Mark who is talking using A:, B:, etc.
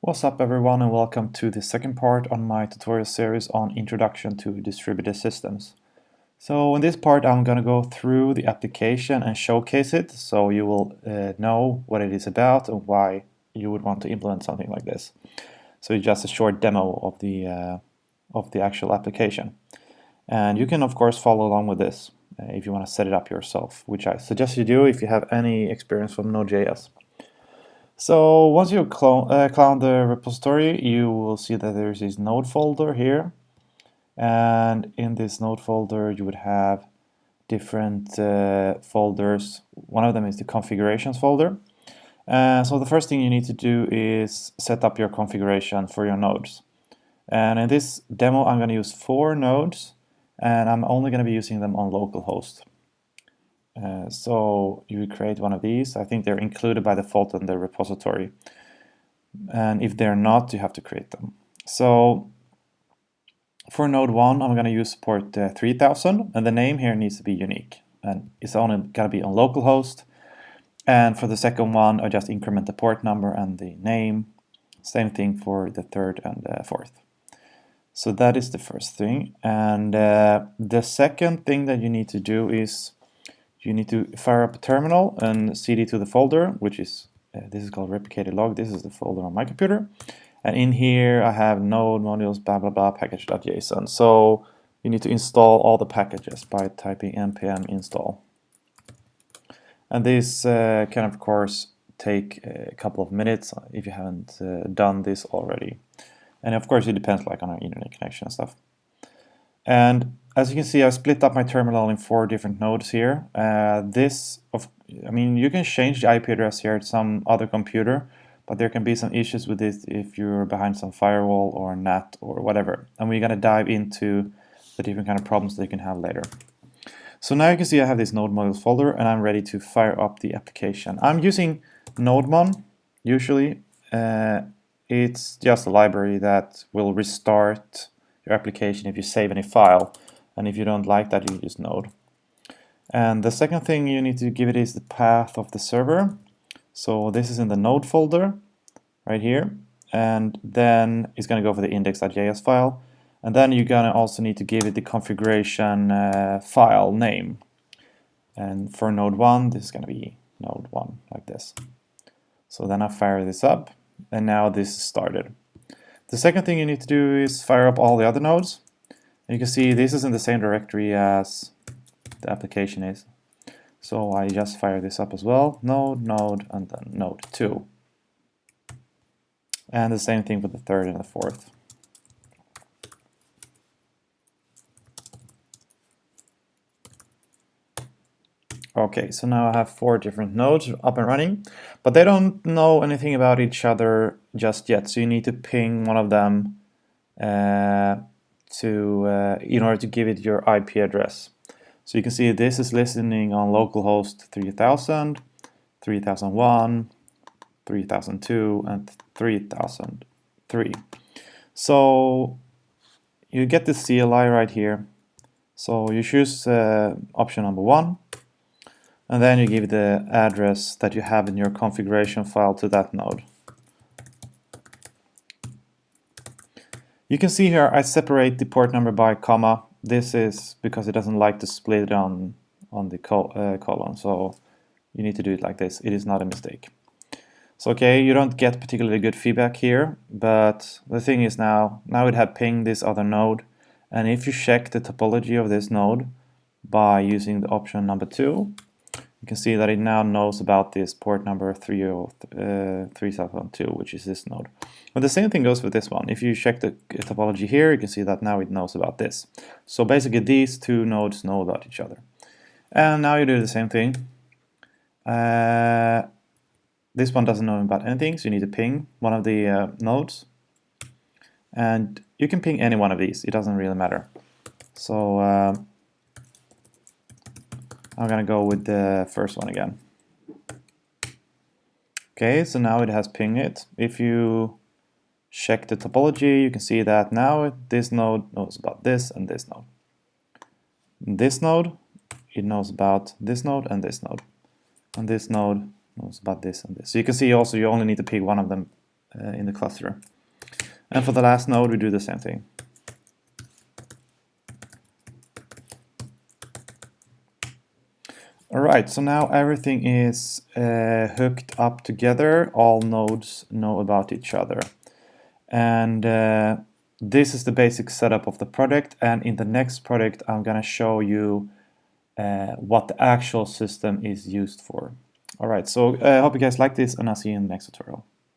A: What's up everyone, and welcome to the second part on my tutorial series on Introduction to Distributed Systems. So in this part I'm going to go through the application and showcase it so you will know what it is about and why you would want to implement something like this. So it's just a short demo of the actual application. And you can of course follow along with this if you want to set it up yourself, which I suggest you do if you have any experience from Node.js. So once you clone the repository, you will see that there's this node folder here. And in this node folder, you would have different folders. One of them is the configurations folder. So the first thing you need to do is set up your configuration for your nodes. And in this demo, I'm going to use 4 nodes, and I'm only going to be using them on localhost. So you create one of these. I think they're included by default in the repository. And if they're not, you have to create them. So for node 1, I'm going to use port 3000, and the name here needs to be unique. And it's only going to be on localhost. And for the second one, I just increment the port number and the name. Same thing for the third and the fourth. So that is the first thing. And the second thing that you need to do is you need to fire up a terminal and cd to the folder, which is, this is called replicated log. This is the folder on my computer. And in here I have node modules, blah, blah, blah, package.json. So you need to install all the packages by typing npm install. And this can, of course, take a couple of minutes if you haven't done this already. And of course, it depends like on our internet connection and stuff. And as you can see, I split up my terminal in 4 different nodes here. You can change the IP address here at some other computer, but there can be some issues with this if you're behind some firewall or NAT or whatever. And we're going to dive into the different kind of problems that you can have later. So now you can see I have this node modules folder, and I'm ready to fire up the application. I'm using nodemon usually. It's just a library that will restart your application if you save any file, and if you don't like that, you use node. And the second thing you need to give it is the path of the server. So this is in the node folder right here, and then it's going to go for the index.js file, and then you're going to also need to give it the configuration file name. And for node 1, this is going to be node 1 like this. So then I fire this up, and now this is started. The second thing you need to do is fire up all the other nodes. And you can see this is in the same directory as the application is. So I just fire this up as well, node, node, and then node 2. And the same thing with the third and the fourth. Okay, so now I have 4 different nodes up and running, but they don't know anything about each other just yet. So you need to ping one of them in order to give it your IP address. So you can see this is listening on localhost 3000, 3001, 3002, and 3003. So you get the CLI right here. So you choose option number 1. And then you give the address that you have in your configuration file to that node. You can see here I separate the port number by comma. This is because it doesn't like to split it on the colon. So you need to do it like this. It is not a mistake. So okay, you don't get particularly good feedback here, but the thing is now it had pinged this other node. And if you check the topology of this node by using the option number 2, you can see that it now knows about this port number 3002, which is this node. But the same thing goes with this one. If you check the topology here, you can see that now it knows about this. So basically these 2 nodes know about each other. And now you do the same thing. This one doesn't know about anything, so you need to ping one of the nodes. And you can ping any one of these, it doesn't really matter. So I'm going to go with the first one again. Okay, so now it has pinged it. If you check the topology, you can see that now this node knows about this and this node. This node, it knows about this node and this node. And this node knows about this and this. So you can see also you only need to pick one of them in the cluster. And for the last node, we do the same thing. All right, so now everything is hooked up together. All nodes know about each other. And this is the basic setup of the project. And in the next project, I'm going to show you what the actual system is used for. All right, so I hope you guys like this, and I'll see you in the next tutorial.